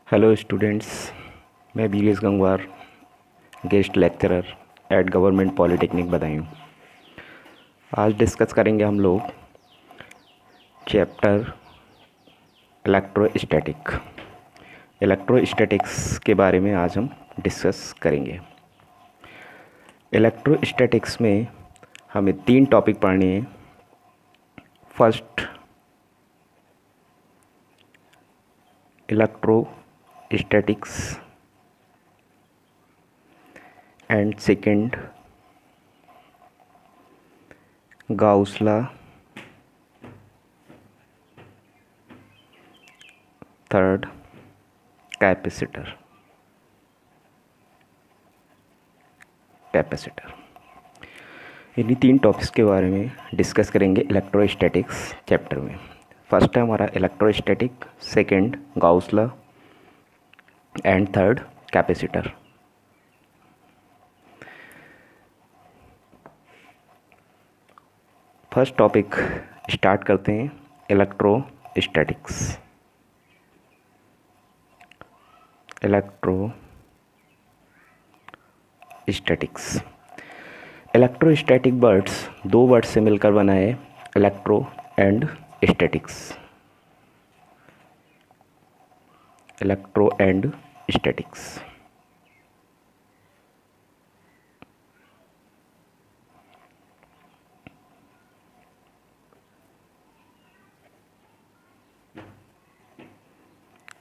Hello students, मैं Viresh Gangwar, guest lecturer at government polytechnic Badaun. आज discuss करेंगे हम लोग चैप्टर इलेक्ट्रोस्टैटिक्स के बारे में आज हम डिस्कस करेंगे। इलेक्ट्रोस्टैटिक्स में हमें 3 टॉपिक पढ़ने हैं। First, electrostatics and second, Gauss law, third, capacitor. इन्हीं 3 टॉपिक्स के बारे में डिस्कस करेंगे इलेक्ट्रोस्टैटिक्स चैप्टर में। फर्स्ट है हमारा electrostatic, second Gauss law and third capacitor. First topic start करते हैं, इलेक्ट्रोस्टैटिक्स। इलेक्ट्रोस्टैटिक वर्ड्स 2 वर्ड्स से मिलकर बना है, electro and statics. Electro and statics.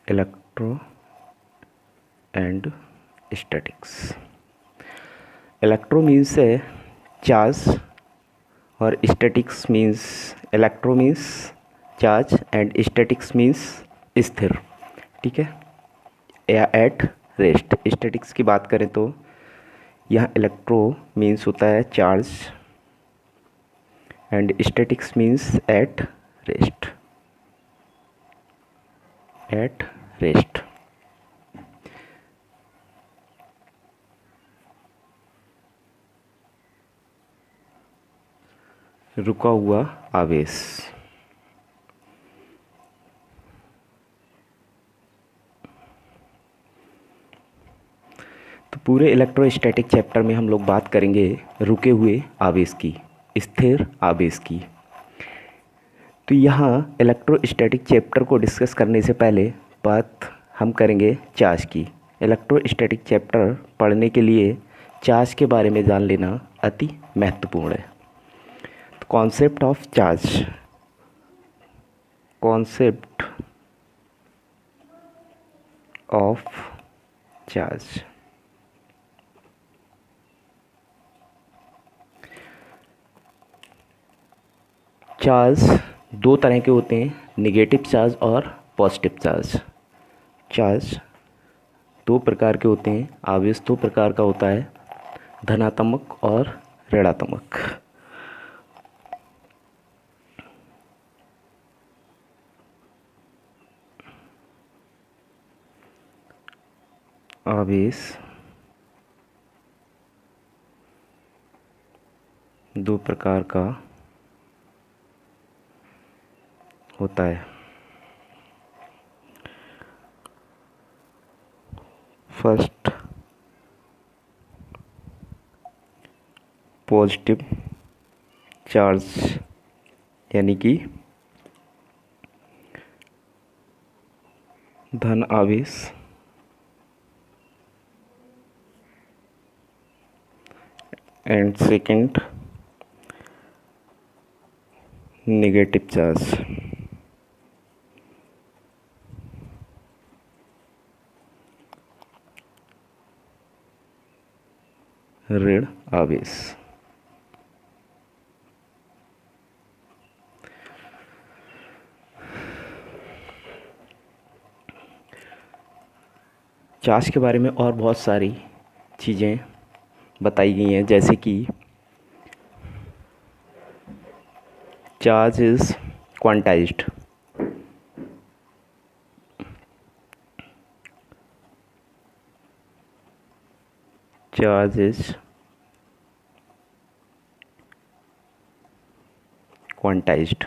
Electro and statics. Electro means है चार्ज और statics means, electro means charge and statics means स्थिर, ठीक है, या एट रेस्ट। स्टैटिक्स की बात करें तो यहाँ इलेक्ट्रो मीन्स होता है charge and statics means at rest. रुका हुआ आवेश। तो पूरे इलेक्ट्रोस्टैटिक चैप्टर में हम लोग बात करेंगे रुके हुए आवेश की, स्थिर आवेश की। तो यहाँ इलेक्ट्रोस्टैटिक चैप्टर को डिस्कस करने से पहले बात हम करेंगे चार्ज की। इलेक्ट्रोस्टैटिक चैप्टर पढ़ने के लिए चार्ज के बारे में जान लेना अति महत्वपूर्ण है। Concept of charge. Concept of charge. Charge 2 तरह के होते हैं, नेगेटिव चार्ज और पॉजिटिव चार्ज। चार्ज 2 प्रकार के होते हैं, आवेश 2 प्रकार का होता है, धनात्मक और ऋणात्मक। आवेश 2 प्रकार का होता है। फर्स्ट, पॉजिटिव चार्ज यानी कि धन आवेश, एंड सेकंड नेगेटिव चार्ज, ऋण आवेश। चार्ज के बारे में और बहुत सारी चीज़ें बताई गई हैं, जैसे कि charge is quantized. Charge is quantized.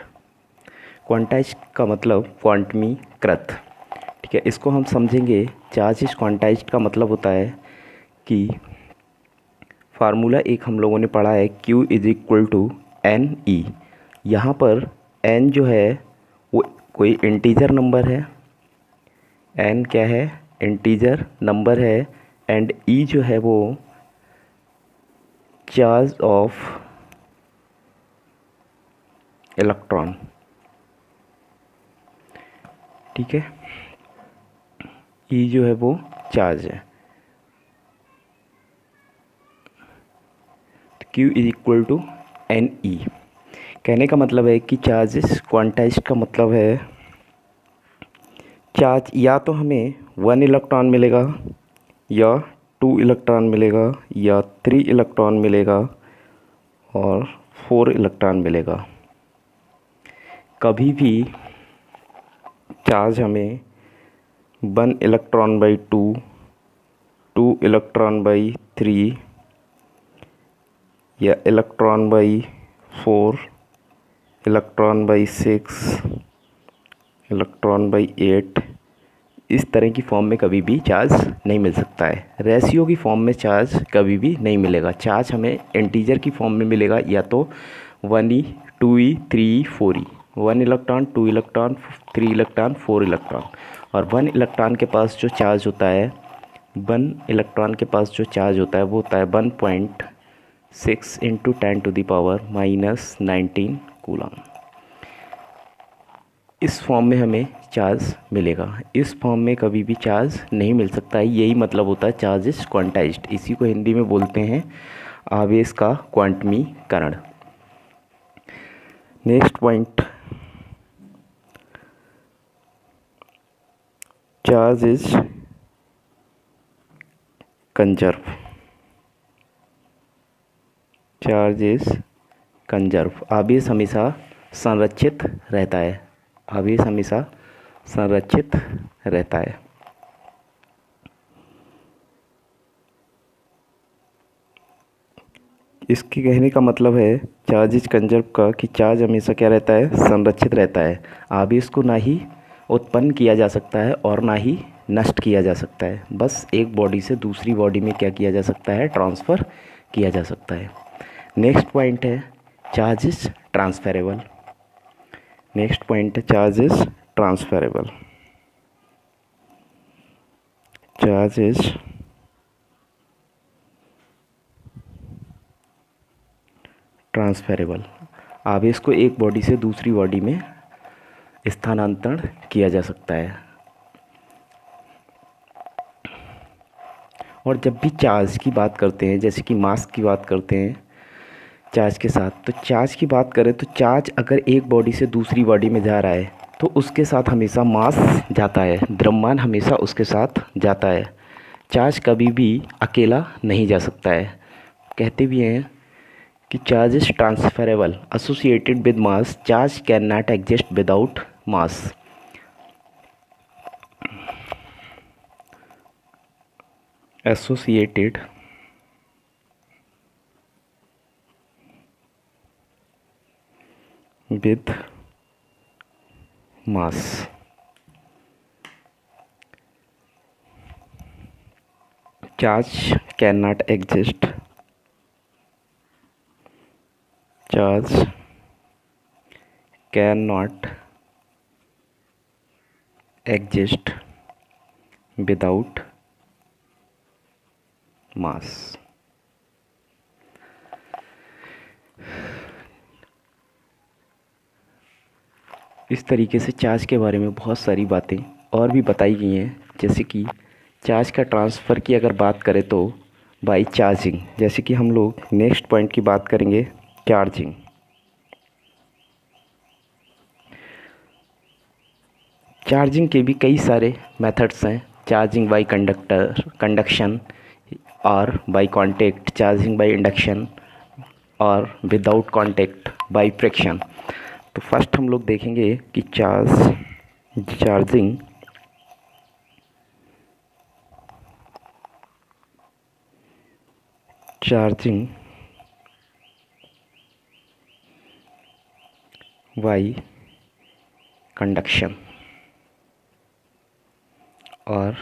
Quantized का मतलब क्वांटमीकृत, ठीक है, इसको हम समझेंगे। चार्ज इज क्वांटाइज्ड का मतलब होता है कि फार्मूला एक हम लोगों ने पढ़ा है, Q is equal to n e. यहाँ पर n जो है वो कोई इंटीजर नंबर है, n क्या है, इंटीजर नंबर है, एंड e जो है वो चार्ज ऑफ इलेक्ट्रॉन। ठीक है, e जो है वो चार्ज है। Q is equal to n e. कहने का मतलब है कि चार्जेस क्वांटाइज्ड का मतलब है चार्ज या तो हमें 1 इलेक्ट्रॉन मिलेगा, या 2 इलेक्ट्रॉन मिलेगा, या 3 इलेक्ट्रॉन मिलेगा, और 4 इलेक्ट्रॉन मिलेगा। कभी भी चार्ज हमें 1 इलेक्ट्रॉन बाई 2, 2 इलेक्ट्रॉन बाई 3, या electron by 4, electron by 6, electron by 8, इस तरह की फॉर्म में कभी भी चार्ज नहीं मिल सकता है। रेशियो की फॉर्म में चार्ज कभी भी नहीं मिलेगा। चार्ज हमें इंटीजर की फॉर्म में मिलेगा, या तो 1e, 2e, 3e, 4e। 1 electron, 2 electron, 3 electron, 4 electron. और 1 इलेक्ट्रॉन के पास जो चार्ज होता है, 1 इलेक्ट्रॉन के पास जो चार्ज होता है वो होता है 1.6 इंटू 10⁻⁻19 कूलम। इस फॉर्म में हमें चार्ज मिलेगा। इस फॉर्म में कभी भी चार्ज नहीं मिल सकता है। यही मतलब होता है चार्ज इज क्वांटाइज्ड। इसी को हिंदी में बोलते हैं आवेश का क्वांटमीकरण। Next point, charge is conserve. Charge is conserve. आवेश हमेशा संरक्षित रहता है। आवेश हमेशा संरक्षित रहता है। इसके कहने का मतलब है चार्ज इज कंजर्व का कि चार्ज हमेशा क्या रहता है, संरक्षित रहता है। आवेश को ना ही उत्पन्न किया जा सकता है और ना ही नष्ट किया जा सकता है। बस एक बॉडी से दूसरी बॉडी में क्या किया जा सकता है, ट्रांसफ़र किया जा सकता है। नेक्स्ट पॉइंट है charge is transferable. Next point है charge is transferable. Charge is transferable. आवेश को एक बॉडी से दूसरी बॉडी में स्थानांतरण किया जा सकता है। और जब भी चार्ज की बात करते हैं, जैसे कि मास की बात करते हैं चार्ज के साथ, तो चार्ज की बात करें तो चार्ज अगर एक बॉडी से दूसरी बॉडी में जा रहा है तो उसके साथ हमेशा मास जाता है, द्रव्यमान हमेशा उसके साथ जाता है। चार्ज कभी भी अकेला नहीं जा सकता है। कहते भी हैं कि charge is transferable associated with mass, charge can not exist without mass. Associated with mass। Charge cannot exist, charge cannot exist without mass। इस तरीके से चार्ज के बारे में बहुत सारी बातें और भी बताई गई हैं। जैसे कि चार्ज का ट्रांसफ़र की अगर बात करें तो बाई चार्जिंग। जैसे कि हम लोग नेक्स्ट पॉइंट की बात करेंगे, चार्जिंग। चार्जिंग के भी कई सारे मेथड्स हैं। चार्जिंग बाई कंडक्शन, और by contact, charging by induction, और विदाउट कांटेक्ट बाई फ्रिक्शन। तो फर्स्ट हम लोग देखेंगे कि चार्जिंग बाई कंडक्शन। और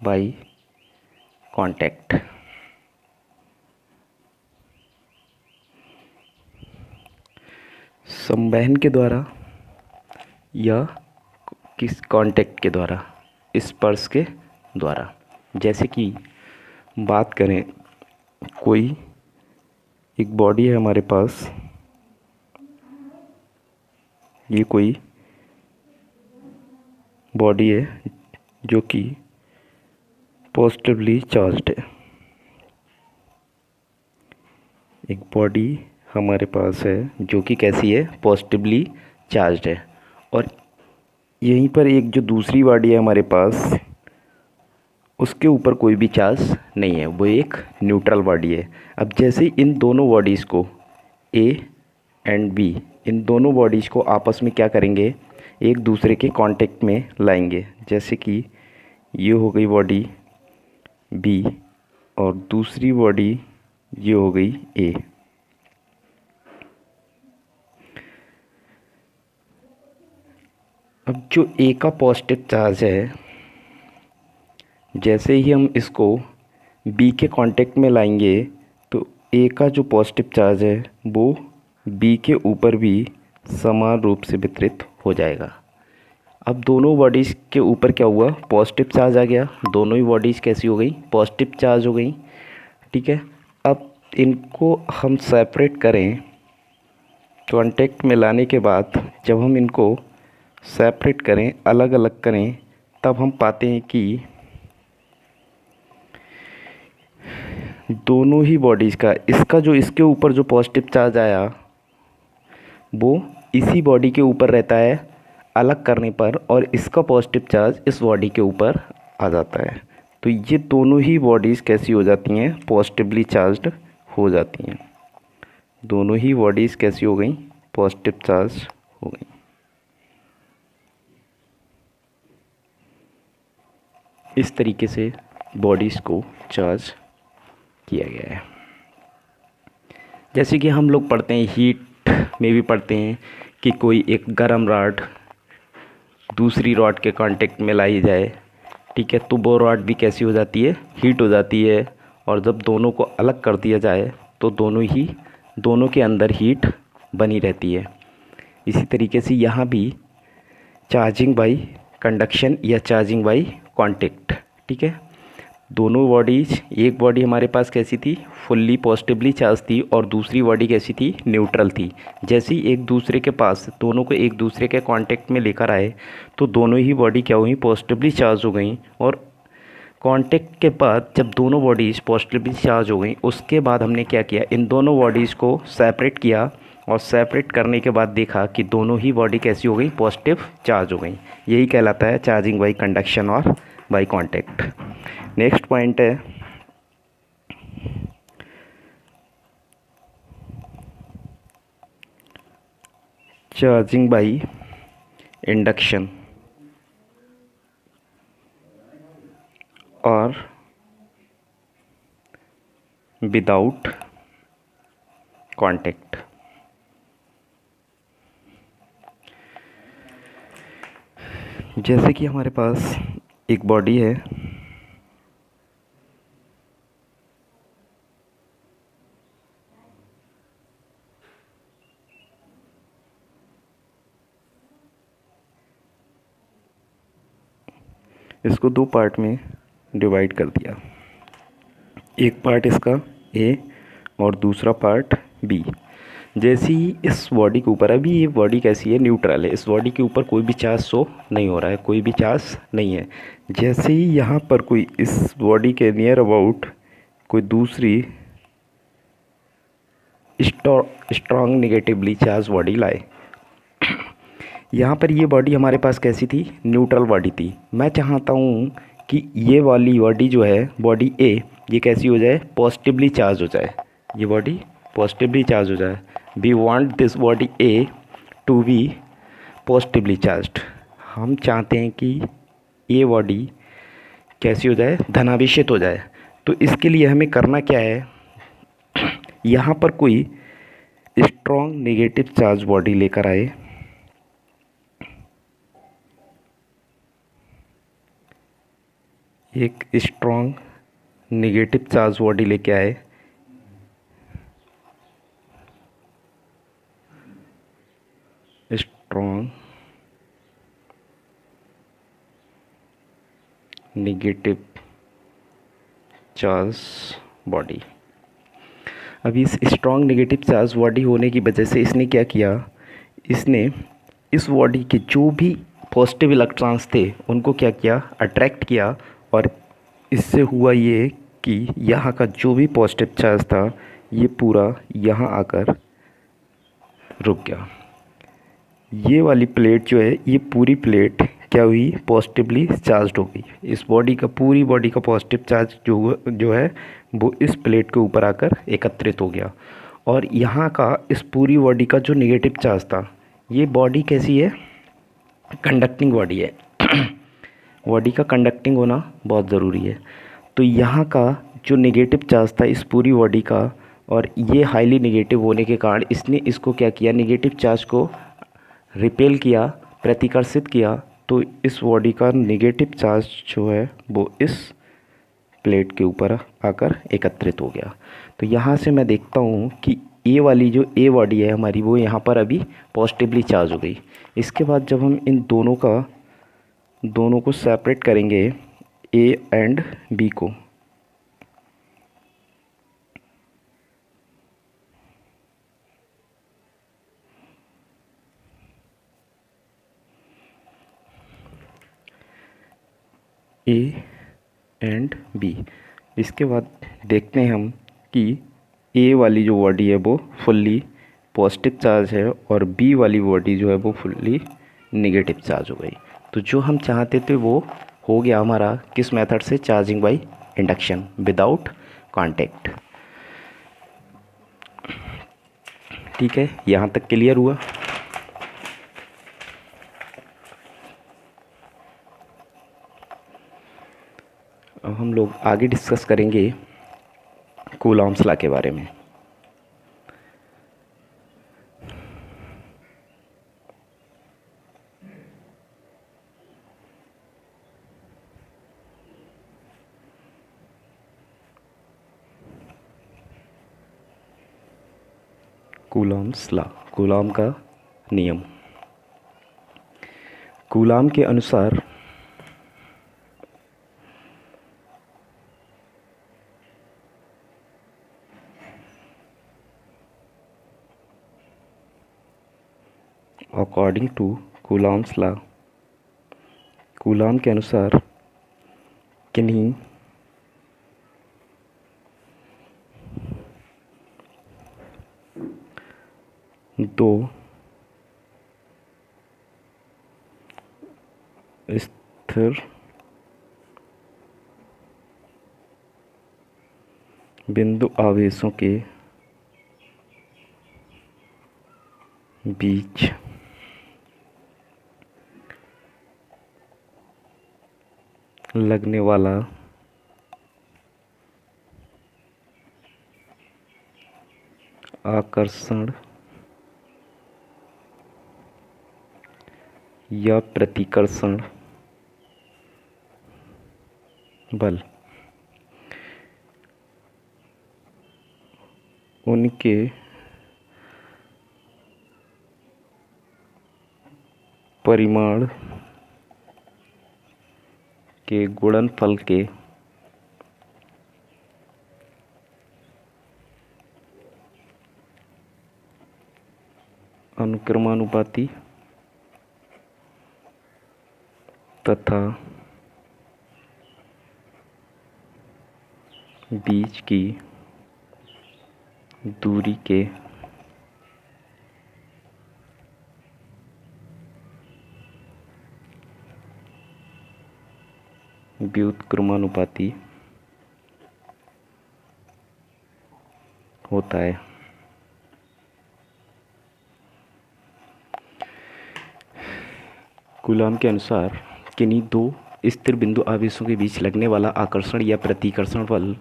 बाय कांटेक्ट। संवहन के द्वारा या किस कांटेक्ट के द्वारा, स्पर्श के द्वारा। जैसे कि बात करें, कोई एक बॉडी है हमारे पास, ये कोई बॉडी है जो कि पॉजिटिवली चार्ज्ड है। एक बॉडी हमारे पास है जो कि कैसी है, पॉजिटिवली चार्ज्ड है। और यहीं पर एक जो दूसरी बॉडी है हमारे पास, उसके ऊपर कोई भी चार्ज नहीं है, वो एक न्यूट्रल बॉडी है। अब जैसे इन दोनों बॉडीज़ को, ए एंड बी, इन दोनों बॉडीज़ को आपस में क्या करेंगे, एक दूसरे के कांटेक्ट में लाएंगे। जैसे कि ये हो गई बॉडी बी और दूसरी बॉडी ये हो गई ए। अब जो ए का पॉजिटिव चार्ज है, जैसे ही हम इसको बी के कांटेक्ट में लाएंगे तो ए का जो पॉजिटिव चार्ज है वो बी के ऊपर भी समान रूप से वितरित हो जाएगा। अब दोनों बॉडीज़ के ऊपर क्या हुआ, पॉजिटिव चार्ज आ गया। दोनों ही बॉडीज़ कैसी हो गई, पॉजिटिव चार्ज हो गई। ठीक है। अब इनको हम सेपरेट करें, कांटेक्ट में लाने के बाद जब हम इनको सेपरेट करें, अलग अलग करें, तब हम पाते हैं कि दोनों ही बॉडीज़ का, इसका जो इसके ऊपर जो पॉजिटिव चार्ज आया वो इसी बॉडी के ऊपर रहता है अलग करने पर, और इसका पॉजिटिव चार्ज इस बॉडी के ऊपर आ जाता है। तो ये दोनों ही बॉडीज़ कैसी हो जाती हैं, पॉजिटिवली चार्ज्ड हो जाती हैं। दोनों ही बॉडीज़ कैसी हो गई, पॉजिटिव चार्ज हो गई। इस तरीके से बॉडीज़ को चार्ज किया गया है। जैसे कि हम लोग पढ़ते हैं, हीट में भी पढ़ते हैं कि कोई एक गर्म रॉड दूसरी रॉड के कांटेक्ट में लाई जाए, ठीक है, तो वो रॉड भी कैसी हो जाती है, हीट हो जाती है। और जब दोनों को अलग कर दिया जाए तो दोनों के अंदर हीट बनी रहती है। इसी तरीके से यहाँ भी चार्जिंग बाय कंडक्शन या चार्जिंग बाय कांटेक्ट। ठीक है, दोनों बॉडीज, एक बॉडी हमारे पास कैसी थी, फुल्ली पॉजिटिवली चार्ज थी, और दूसरी बॉडी कैसी थी, न्यूट्रल थी। जैसे ही एक दूसरे के पास, दोनों को एक दूसरे के कांटेक्ट में लेकर आए तो दोनों ही बॉडी क्या हुई, पॉजिटिवली चार्ज हो गई। और कांटेक्ट के बाद जब दोनों बॉडीज़ पॉजिटिवली चार्ज हो गई, उसके बाद हमने क्या किया, इन दोनों बॉडीज़ को सेपरेट किया, और सेपरेट करने के बाद देखा कि दोनों ही बॉडी कैसी हो गई, पॉजिटिव चार्ज हो गई। यही कहलाता है चार्जिंग बाय कंडक्शन और बाय कांटेक्ट। नेक्स्ट पॉइंट है चार्जिंग बाय इंडक्शन और विदाउट कांटेक्ट। जैसे कि हमारे पास एक बॉडी है, इसको दो पार्ट में डिवाइड कर दिया, एक पार्ट इसका ए और दूसरा पार्ट बी। जैसे ही इस बॉडी के ऊपर, अभी ये बॉडी कैसी है, न्यूट्रल है, इस बॉडी के ऊपर कोई भी चार्ज शो नहीं हो रहा है, कोई भी चार्ज नहीं है। जैसे ही यहाँ पर कोई इस बॉडी के नियर अबाउट कोई दूसरी स्ट्रॉन्ग नेगेटिवली चार्ज बॉडी लाए, यहाँ पर ये बॉडी हमारे पास कैसी थी, न्यूट्रल बॉडी थी। मैं चाहता हूँ कि ये वाली बॉडी जो है, बॉडी ए, ये कैसी हो जाए, पॉजिटिवली चार्ज हो जाए, ये बॉडी पॉजिटिवली चार्ज हो जाए। We want this body A to be positively charged. हम चाहते हैं कि ये बॉडी कैसी हो जाए, धनावेशित हो जाए। तो इसके लिए हमें करना क्या है, यहाँ पर कोई स्ट्रॉन्ग नेगेटिव चार्ज बॉडी लेकर आए, एक स्ट्रॉन्ग नेगेटिव चार्ज बॉडी लेके आए, स्ट्रॉन्ग नेगेटिव चार्ज बॉडी। अभी इस स्ट्रॉन्ग नेगेटिव चार्ज बॉडी होने की वजह से इसने क्या किया, इसने इस बॉडी के जो भी पॉजिटिव इलेक्ट्रॉन्स थे उनको क्या किया, अट्रैक्ट किया, और इससे हुआ ये कि यहाँ का जो भी पॉजिटिव चार्ज था ये पूरा यहाँ आकर रुक गया। ये वाली प्लेट जो है, ये पूरी प्लेट क्या हुई, पॉजिटिवली चार्ज्ड हो गई। इस बॉडी का, पूरी बॉडी का पॉजिटिव चार्ज जो है वो इस प्लेट के ऊपर आकर एकत्रित हो गया। और यहाँ का इस पूरी बॉडी का जो नेगेटिव चार्ज था, ये बॉडी कैसी है, कंडक्टिंग बॉडी है। बॉडी का कंडक्टिंग होना बहुत ज़रूरी है। तो यहाँ का जो नेगेटिव चार्ज था इस पूरी बॉडी का, और ये हाईली नेगेटिव होने के कारण इसने इसको क्या किया, नेगेटिव चार्ज को रिपेल किया, प्रतिकर्षित किया। तो इस बॉडी का नेगेटिव चार्ज जो है वो इस प्लेट के ऊपर आकर एकत्रित हो गया। तो यहाँ से मैं देखता हूँ कि ए वाली जो ए बॉडी है हमारी, वो यहाँ पर अभी पॉजिटिवली चार्ज हो गई। इसके बाद जब हम इन दोनों को सेपरेट करेंगे, ए एंड बी को, ए एंड बी, इसके बाद देखते हैं हम कि ए वाली जो बॉडी है वो फुल्ली पॉजिटिव चार्ज है और बी वाली बॉडी जो है वो फुल्ली नेगेटिव चार्ज हो गई। तो जो हम चाहते थे वो हो गया हमारा, किस मेथड से, charging by induction without contact. ठीक है, यहाँ तक क्लियर हुआ। अब हम लोग आगे डिस्कस करेंगे कूलॉम्स लॉ के बारे में। कूलॉम्स लॉ, कूलॉम का नियम। कूलॉम के अनुसार according to Coulomb's law, Coulomb के अनुसार किन्हीं दो स्थिर बिंदु आवेशों के बीच लगने वाला आकर्षण या प्रतिकर्षण बल उनके परिमाण के गुणनफल के अनुक्रमानुपाती तथा बीच की दूरी के व्युत्क्रमानुपाती होता है। कूलॉम के अनुसार किन्हीं दो स्थिर बिंदु आवेशों के बीच लगने वाला आकर्षण या प्रतिकर्षण बल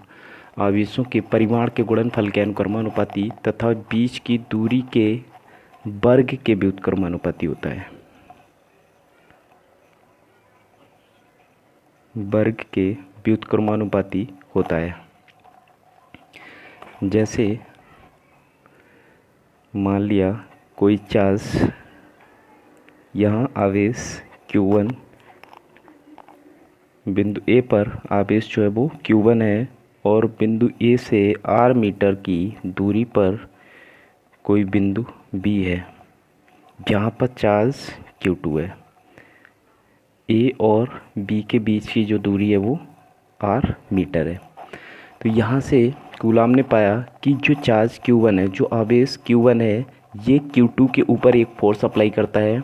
आवेशों के परिमाण के गुणनफल के अनुक्रमानुपाती तथा बीच की दूरी के वर्ग के व्युत्क्रमानुपाती होता है। वर्ग के व्युत्क्रमानुपाती होता है। जैसे मान लिया कोई चार्ज, यहाँ आवेश Q1, बिंदु A पर आवेश जो है वो Q1 है, और बिंदु A से R मीटर की दूरी पर कोई बिंदु B है जहाँ पर चार्ज Q2 है। A और B के बीच की जो दूरी है वो R मीटर है। तो यहाँ से कूलाम ने पाया कि जो चार्ज Q1 है, जो आवेश Q1 है, ये Q2 के ऊपर एक फोर्स अप्लाई करता है,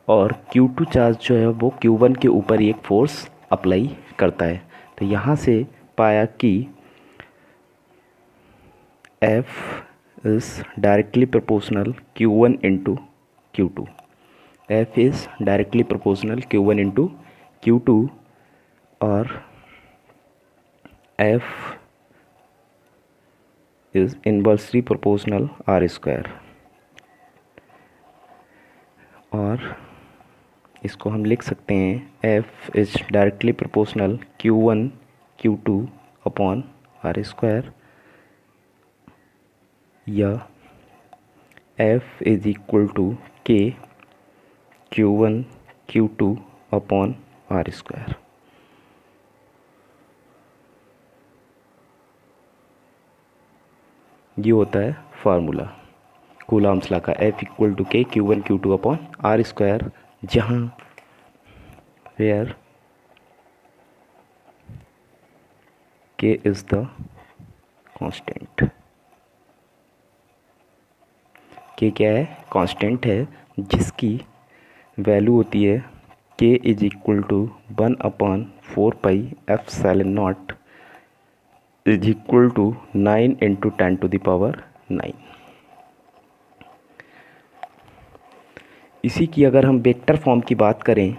और Q2 चार्ज जो है वो Q1 के ऊपर एक फोर्स अप्लाई करता है। तो यहाँ से पाया कि F is directly proportional Q1 into Q2. F is directly proportional Q1 into Q2, और F is inversely proportional R square। और इसको हम लिख सकते हैं F is directly proportional Q1 Q2 upon R square, या F is equal to K Q1 Q2 upon R square। ये होता है फार्मूला कूलाम्स लॉ का, F equal to K Q1 Q2 upon R square, जहाँ where K is the constant. K क्या है? Constant है, जिसकी वैल्यू होती है K is equal to 1/4πε0 is equal to 9 × 10⁹ इसी की अगर हम वेक्टर फॉर्म की बात करें,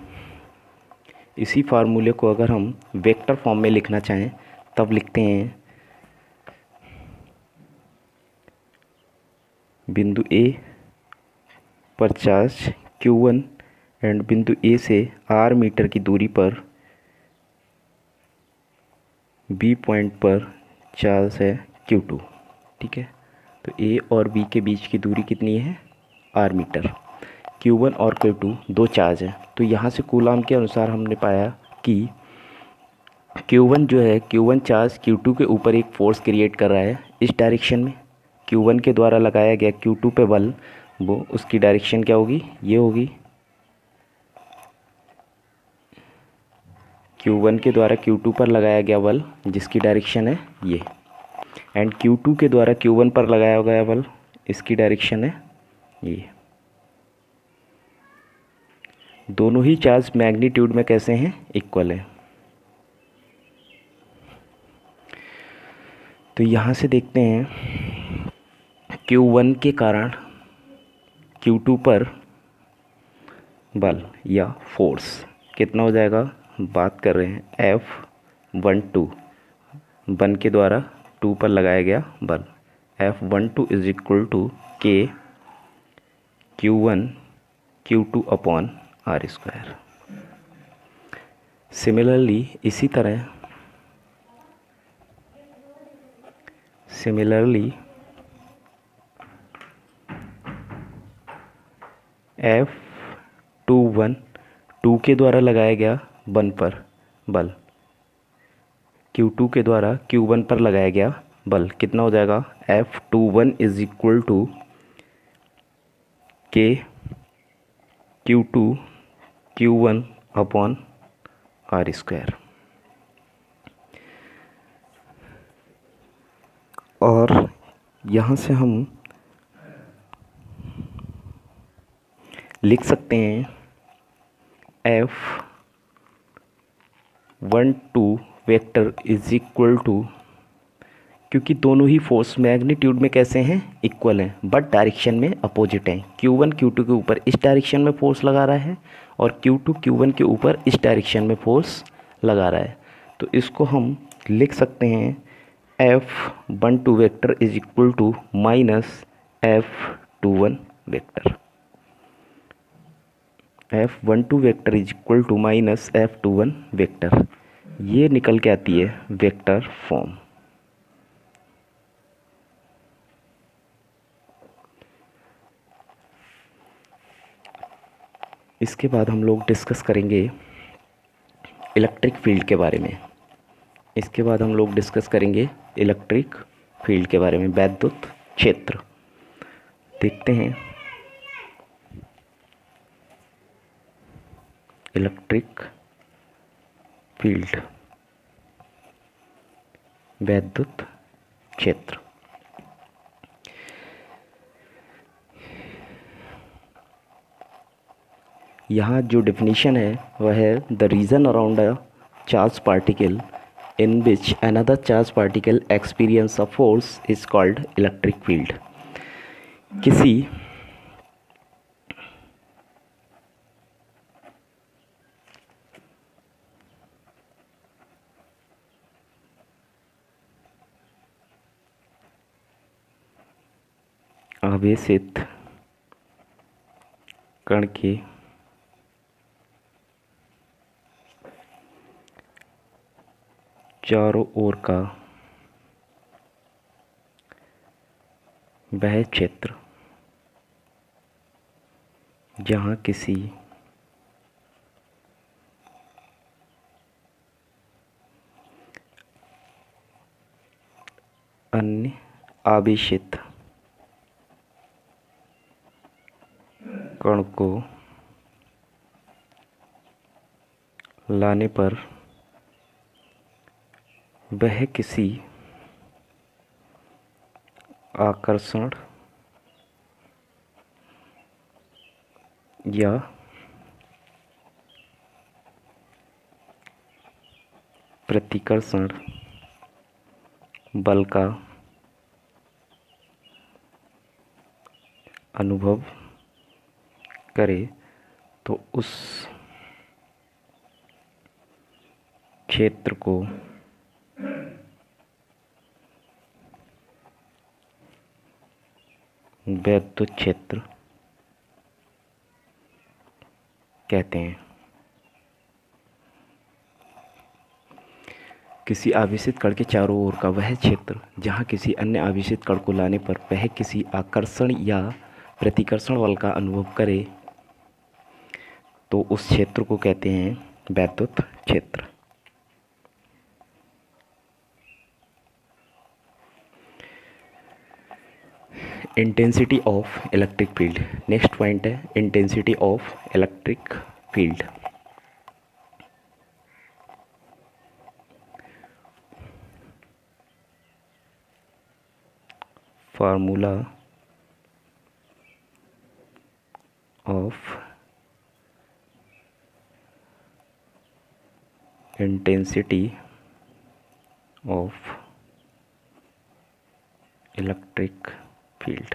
इसी फार्मूले को अगर हम वेक्टर फॉर्म में लिखना चाहें तब लिखते हैं बिंदु A पर चार्ज Q1 एंड बिंदु A से R मीटर की दूरी पर B पॉइंट पर चार्ज है Q2। ठीक है, तो A और B के बीच की दूरी कितनी है? R metre. Q1 और Q2 दो चार्ज हैं, तो यहाँ से कूलाम के अनुसार हमने पाया कि Q1 जो है, Q1 चार्ज Q2 के ऊपर एक फोर्स क्रिएट कर रहा है इस डायरेक्शन में। Q1 के द्वारा लगाया गया Q2 पे बल, वो उसकी डायरेक्शन क्या होगी? ये होगी। Q1 के द्वारा Q2 पर लगाया गया बल, जिसकी डायरेक्शन है ये, एंड Q2 के द्वारा Q1 पर लगाया गया बल, इसकी डायरेक्शन है ये। दोनों ही चार्ज मैग्नीट्यूड में कैसे हैं? इक्वल है। तो यहाँ से देखते हैं Q1 के कारण Q2 पर बल या फोर्स कितना हो जाएगा? बात कर रहे हैं F12, 1 के द्वारा 2 पर लगाया गया बल। F12 is equal to K Q1 Q2 upon R square. Similarly F21, 2 के द्वारा लगाया गया 1 पर बल, Q2 के द्वारा Q1 पर लगाया गया बल कितना हो जाएगा? F21 is equal to K Q2 Q1 upon R square. और यहाँ से हम लिख सकते हैं F12 vector is equal to, क्योंकि दोनों ही फोर्स मैग्नीट्यूड में कैसे हैं? इक्वल हैं, बट डायरेक्शन में अपोजिट हैं। Q1 Q2 के ऊपर इस डायरेक्शन में फोर्स लगा रहा है, और Q2 Q1 के ऊपर इस डायरेक्शन में फोर्स लगा रहा है। तो इसको हम लिख सकते हैं F12 vector is equal to minus F21 vector. F12 vector is equal to minus F21 vector. ये निकल के आती है वेक्टर फॉर्म। इसके बाद हम लोग डिस्कस करेंगे इलेक्ट्रिक फील्ड के बारे में। इलेक्ट्रिक फील्ड के बारे में, वैद्युत क्षेत्र। देखते हैं इलेक्ट्रिक फील्ड, वैद्युत क्षेत्र। यहाँ जो डेफिनेशन है वह है the region around a charge particle in which another charged particle experience a force is called electric field। किसी आवेशित कण के चारों ओर का वह क्षेत्र जहाँ किसी अन्य आवेशित कण को लाने पर वह किसी आकर्षण या प्रतिकर्षण बल का अनुभव करे तो उस क्षेत्र को वैद्युत क्षेत्र कहते हैं। किसी आवेशित कण के चारों ओर का वह क्षेत्र जहाँ किसी अन्य आवेशित कण को लाने पर वह किसी आकर्षण या प्रतिकर्षण बल का अनुभव करे तो उस क्षेत्र को कहते हैं वैद्युत क्षेत्र। Intensity of electric field. Next point है intensity of electric field. Formula of intensity of electric field.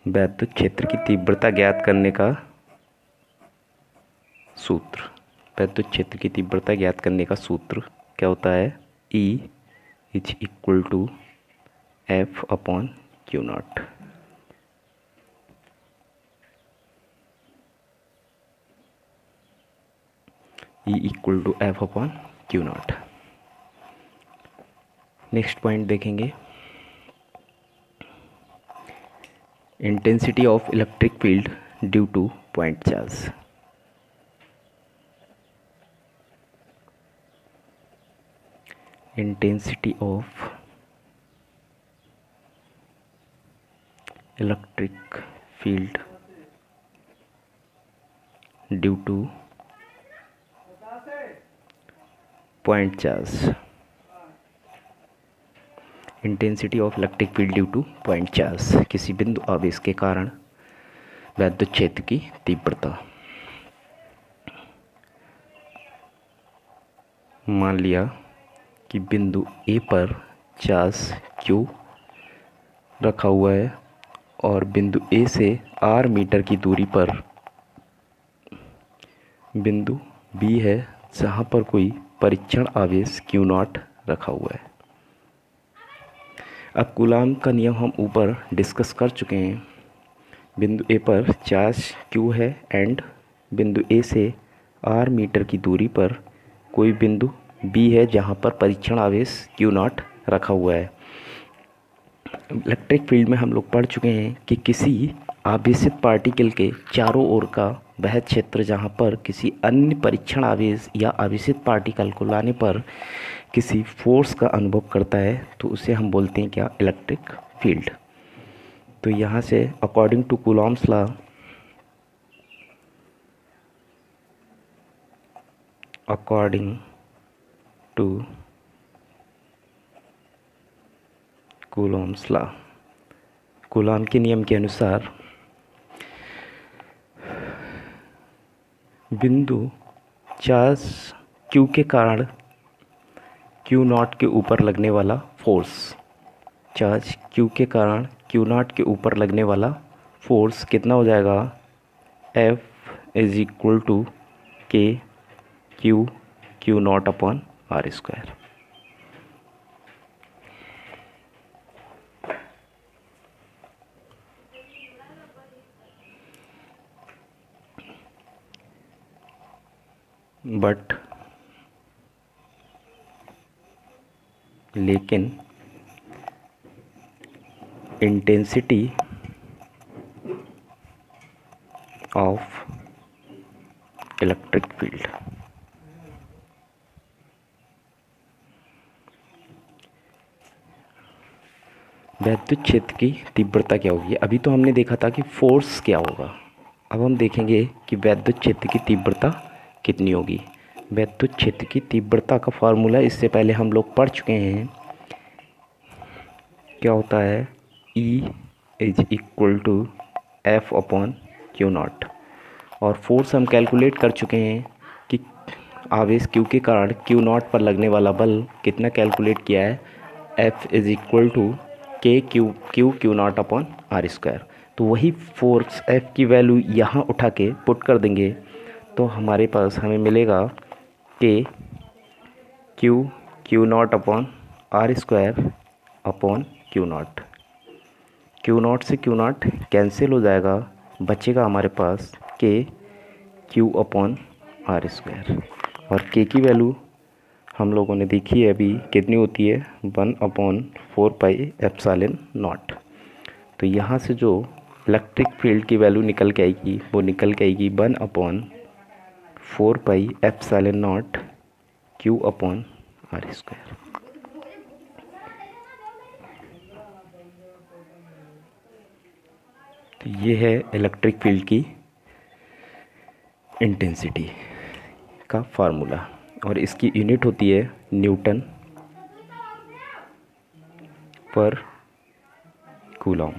वैद्युत क्षेत्र की तीव्रता ज्ञात करने का सूत्र। वैद्युत क्षेत्र की तीव्रता ज्ञात करने का सूत्र क्या होता है? E is equal to F upon q naught. E equal to F upon q naught. Next point देखेंगे intensity of electric field due to point charge. Intensity of electric field due to point charge. Intensity of electric field due to point charge, किसी बिंदु आवेश के कारण वैद्युत क्षेत्र की तीव्रता। मान लिया कि बिंदु ए पर चार्ज Q रखा हुआ है और बिंदु ए से R मीटर की दूरी पर बिंदु B है जहाँ पर कोई परीक्षण आवेश Q0 रखा हुआ है। अब कूलाम का नियम हम ऊपर डिस्कस कर चुके हैं। बिंदु ए पर चार्ज Q है एंड बिंदु ए से r मीटर की दूरी पर कोई बिंदु B है जहाँ पर परीक्षण आवेश Q0 रखा हुआ है। इलेक्ट्रिक फील्ड में हम लोग पढ़ चुके हैं कि किसी आवेशित पार्टिकल के चारों ओर का वह क्षेत्र जहाँ पर किसी अन्य परीक्षण आवेश या आवेशित पार्टिकल को लाने पर किसी फोर्स का अनुभव करता है, तो उसे हम बोलते हैं क्या? Electric field. तो यहाँ से according to Coulomb's law, according to Coulomb's law, Coulomb के नियम के अनुसार बिंदु चार्ज Q के कारण Q0 के ऊपर लगने वाला फोर्स, चार्ज Q के कारण Q0 के ऊपर लगने वाला फोर्स कितना हो जाएगा? F is equal to K Q0 upon R square. But लेकिन इंटेंसिटी ऑफ इलेक्ट्रिक फील्ड, वैद्युत क्षेत्र की तीव्रता क्या होगी? अभी तो हमने देखा था कि फोर्स क्या होगा, अब हम देखेंगे कि वैद्युत क्षेत्र की तीव्रता कितनी होगी। वैद्युत क्षेत्र की तीव्रता का फार्मूला इससे पहले हम लोग पढ़ चुके हैं, क्या होता है? E is equal to F upon Q0। और फोर्स हम कैलकुलेट कर चुके हैं कि आवेश Q के कारण Q0 पर लगने वाला बल कितना कैलकुलेट किया है? F is equal to K Q0 upon R square. तो वही फोर्स F की वैल्यू यहाँ उठा के पुट कर देंगे तो हमारे पास हमें मिलेगा K Q0 upon R square upon Q0। Q0 से Q0 कैंसिल हो जाएगा, बचेगा हमारे पास K Q upon R square. और K की वैल्यू हम लोगों ने देखी है अभी कितनी होती है? 1/4πε0। तो यहाँ से जो इलेक्ट्रिक फील्ड की वैल्यू निकल के आएगी वो निकल के आएगी 1/4πε0 Q अपॉन R स्क्वायर। तो ये है इलेक्ट्रिक फील्ड की इंटेंसिटी का फार्मूला और इसकी यूनिट होती है न्यूटन पर कूलॉम,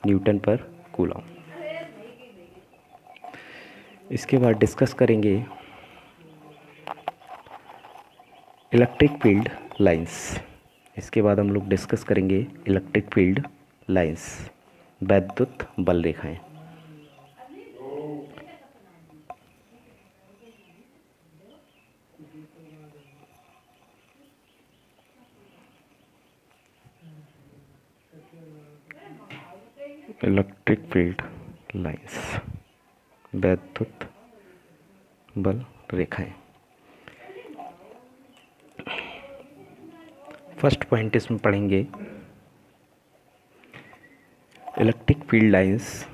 न्यूटन पर कूलॉम। इसके बाद डिस्कस करेंगे इलेक्ट्रिक फील्ड लाइंस। इसके बाद हम लोग डिस्कस करेंगे इलेक्ट्रिक फील्ड लाइंस, वैद्युत बल रेखाएं। इलेक्ट्रिक फील्ड लाइंस, वैद्युत बल रेखाएं। फर्स्ट पॉइंट इसमें पढ़ेंगे electric field lines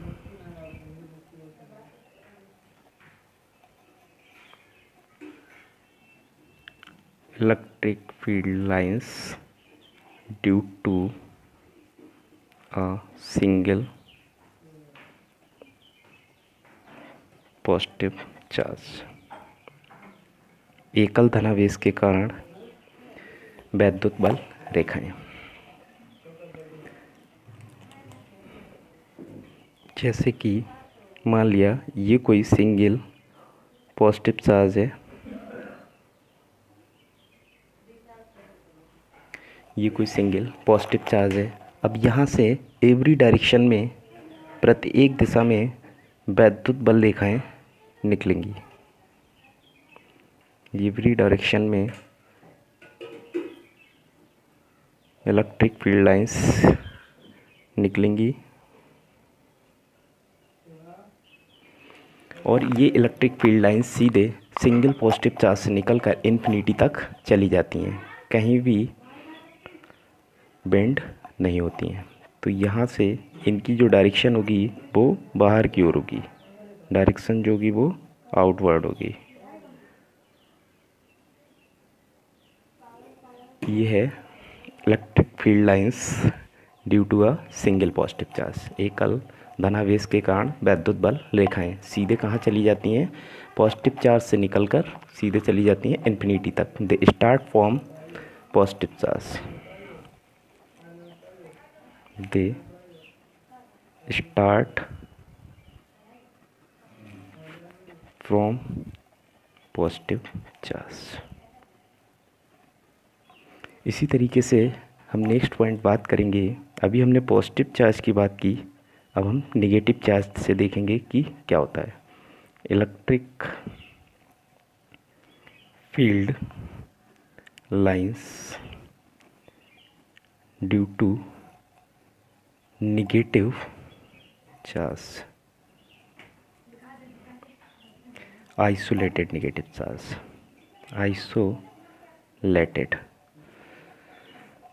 electric field lines due to a single positive charge, एकल धनावेश के कारण वैद्युत बल रेखाएं। जैसे कि मान लिया ये कोई सिंगल पॉजिटिव चार्ज है, ये कोई सिंगल पॉजिटिव चार्ज है। अब यहाँ से एवरी डायरेक्शन में प्रत्येक दिशा में वैद्युत बल रेखाएं निकलेंगी। एवरी डायरेक्शन में इलेक्ट्रिक फील्ड लाइंस निकलेंगी और ये इलेक्ट्रिक फील्ड लाइन सीधे सिंगल पॉजिटिव चार्ज से निकल कर इन्फिनिटी तक चली जाती हैं, कहीं भी बेंड नहीं होती हैं। तो यहाँ से इनकी जो डायरेक्शन होगी वो बाहर की ओर होगी, डायरेक्शन जो होगी वो आउटवर्ड होगी। ये है electric field lines due to a single positive charge. एकल धनावेश के कारण वैद्युत बल रेखाएं सीधे कहाँ चली जाती हैं, पॉजिटिव चार्ज से निकलकर सीधे चली जाती हैं इन्फिनिटी तक। They start from positive charge, they start from positive charge. इसी तरीके से हम नेक्स्ट पॉइंट बात करेंगे। अभी हमने पॉजिटिव चार्ज की बात की, अब हम नेगेटिव चार्ज से देखेंगे कि क्या होता है। Electric field lines due to negative charge, isolated negative charge, isolated.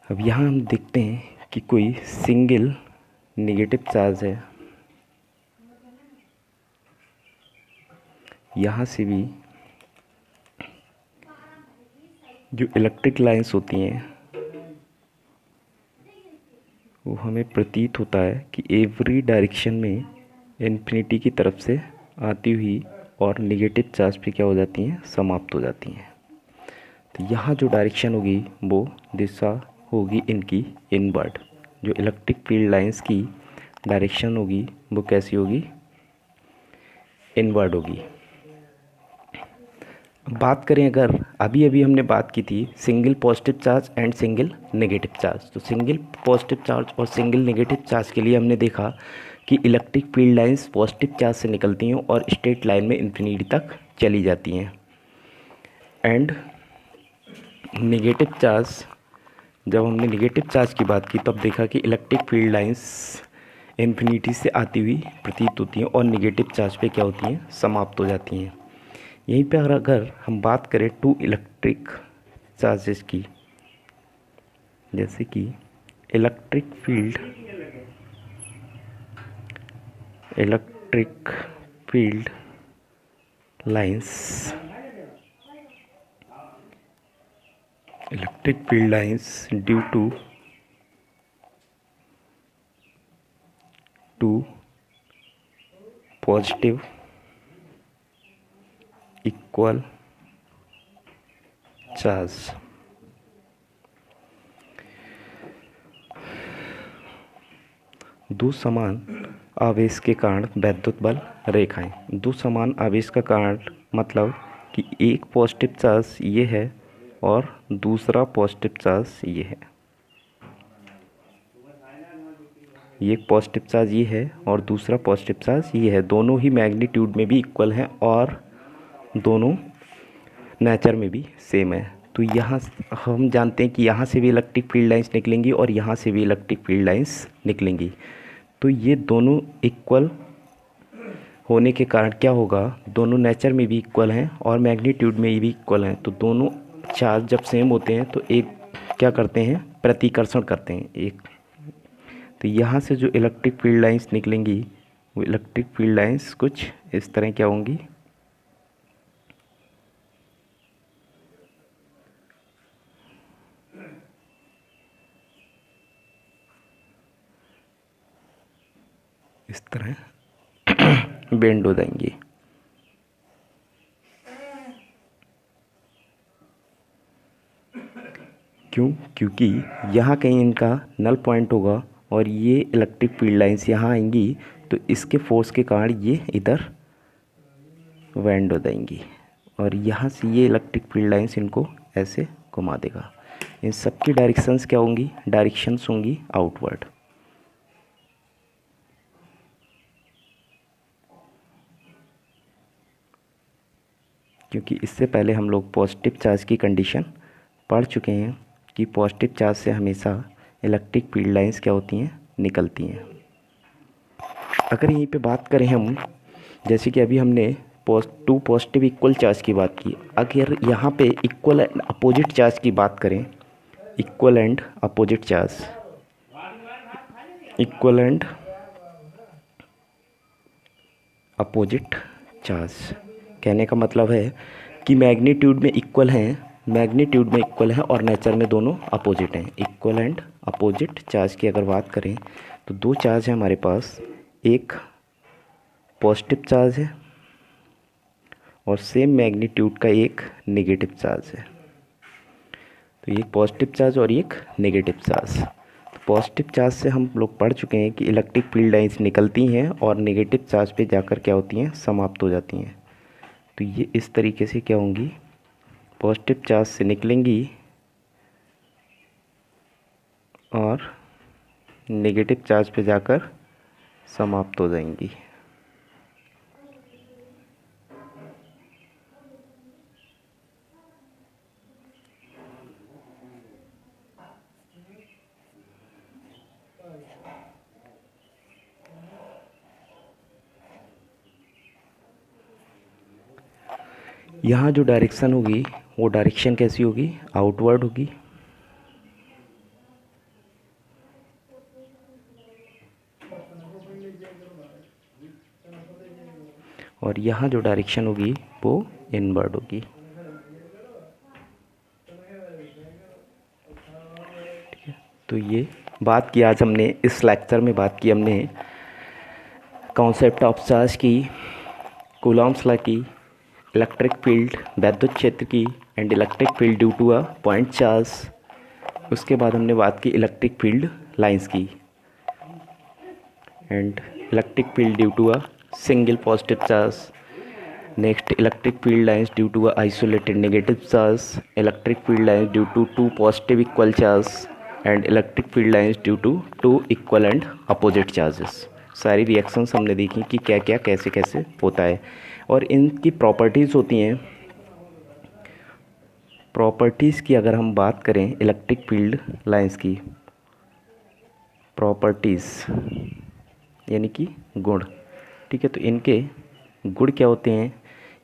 अब यहाँ हम देखते हैं कि कोई सिंगल नेगेटिव चार्ज है, यहाँ से भी जो इलेक्ट्रिक लाइंस होती हैं वो हमें प्रतीत होता है कि एवरी डायरेक्शन में इन्फिनिटी की तरफ से आती हुई और नेगेटिव चार्ज पे क्या हो जाती हैं, समाप्त हो जाती हैं। तो यहाँ जो डायरेक्शन होगी वो दिशा होगी इनकी इनवर्ड। जो इलेक्ट्रिक फील्ड लाइंस की डायरेक्शन होगी वो कैसी होगी, इनवर्ड होगी। बात करें अगर अभी अभी हमने बात की थी single positive charge and single negative charge, तो सिंगल पॉजिटिव चार्ज और सिंगल नेगेटिव चार्ज के लिए हमने देखा कि electric field lines positive charge से निकलती हैं और स्ट्रेट लाइन में इन्फिनिटी तक चली जाती हैं। एंड नेगेटिव चार्ज, जब हमने नेगेटिव चार्ज की बात की तब देखा कि इलेक्ट्रिक फील्ड लाइंस इन्फिनिटी से आती हुई प्रतीत होती हैं और नेगेटिव चार्ज पे क्या होती हैं, समाप्त हो जाती हैं। यहीं पर अगर हम बात करें टू इलेक्ट्रिक चार्जेस की, जैसे कि electric field lines, electric field lines due to positive equal charge, दो समान आवेश के कारण वैद्युत बल रेखाएं। दो समान आवेश का कारण मतलब कि एक पॉजिटिव चार्ज ये है और दूसरा पॉजिटिव चार्ज ये है। एक पॉजिटिव चार्ज ये है और दूसरा पॉजिटिव चार्ज ये है। दोनों ही मैग्नीट्यूड में भी इक्वल हैं और दोनों नेचर में भी सेम है। तो यहाँ हम जानते हैं कि यहाँ से भी इलेक्ट्रिक फील्ड लाइंस निकलेंगी और यहाँ से भी इलेक्ट्रिक फील्ड लाइंस निकलेंगी। तो ये दोनों इक्वल होने के कारण क्या होगा, दोनों नेचर में भी इक्वल हैं और मैग्नीट्यूड में भी इक्वल हैं। तो दोनों चार्ज जब सेम होते हैं तो एक क्या करते हैं, प्रतिकर्षण करते हैं एक। तो यहाँ से जो इलेक्ट्रिक फील्ड लाइंस निकलेंगी वो इलेक्ट्रिक फील्ड लाइंस कुछ इस तरह क्या होंगी, इस तरह बेंड हो जाएंगी। क्यों, क्योंकि यहाँ कहीं इनका नल पॉइंट होगा और ये इलेक्ट्रिक फील्ड लाइंस यहाँ आएंगी तो इसके फोर्स के कारण ये इधर बेंड हो जाएंगी और यहाँ से ये इलेक्ट्रिक फील्ड लाइंस इनको ऐसे घुमा देगा। इन सब की डायरेक्शंस क्या होंगी, डायरेक्शंस होंगी आउटवर्ड। क्योंकि इससे पहले हम लोग पॉजिटिव चार्ज की कंडीशन पढ़ चुके हैं कि पॉजिटिव चार्ज से हमेशा इलेक्ट्रिक फील्ड लाइंस क्या होती हैं, निकलती हैं। अगर यहीं पे बात करें हम जैसे कि अभी हमने टू पॉजिटिव इक्वल चार्ज की बात की, अगर यहाँ पे इक्वल एंड अपोजिट चार्ज की बात करें, equal and opposite charge, equal and opposite charge कहने का मतलब है कि मैग्नीट्यूड में इक्वल हैं, मैग्नीट्यूड में इक्वल हैं और नेचर में दोनों अपोजिट हैं। इक्वल एंड अपोजिट चार्ज की अगर बात करें तो दो चार्ज है हमारे पास, एक पॉजिटिव चार्ज है और सेम मैग्नीट्यूड का एक नेगेटिव चार्ज है। तो एक पॉजिटिव चार्ज और एक नेगेटिव चार्ज। तो पॉजिटिव चार्ज से हम लोग पढ़ चुके हैं कि इलेक्ट्रिक फील्ड लाइंस निकलती हैं और नेगेटिव चार्ज पे जाकर क्या होती हैं, समाप्त हो जाती हैं। तो ये इस तरीके से क्या होंगी, पॉजिटिव चार्ज से निकलेंगी और नेगेटिव चार्ज पे जाकर समाप्त हो जाएंगी। यहाँ जो डायरेक्शन होगी वो डायरेक्शन कैसी होगी, आउटवर्ड होगी। और यहाँ जो डायरेक्शन होगी वो इनवर्ड होगी। ठीक है, तो ये बात की आज हमने इस लेक्चर में, बात की हमने कॉन्सेप्ट ऑफ चार्ज की, कूलॉम्स लॉ की, इलेक्ट्रिक फील्ड वैद्युत क्षेत्र की and electric field due to a point charge. उसके बाद हमने बात की इलेक्ट्रिक फील्ड लाइंस की and electric field due to a single positive charge. Next electric field lines due to a isolated negative charge, electric field lines due to two positive equal charge and electric field lines due to two equal and opposite charges. सारी reactions हमने देखी कि क्या क्या कैसे कैसे होता है और इनकी प्रॉपर्टीज़ होती हैं। प्रॉपर्टीज़ की अगर हम बात करें इलेक्ट्रिक फील्ड लाइंस की, प्रॉपर्टीज़ यानी कि गुण, ठीक है। तो इनके गुण क्या होते हैं,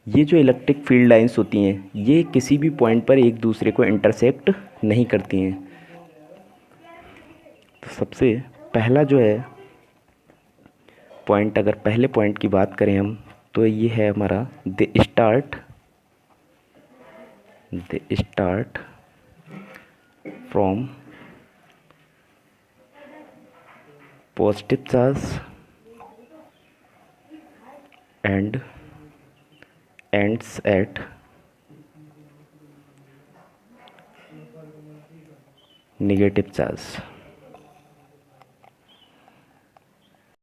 ये जो इलेक्ट्रिक फील्ड लाइंस होती हैं ये किसी भी पॉइंट पर एक दूसरे को इंटरसेक्ट नहीं करती हैं। तो सबसे पहला जो है पॉइंट, अगर पहले पॉइंट की बात करें हम, तो ये है हमारा the start from positive charge and ends at negative charge.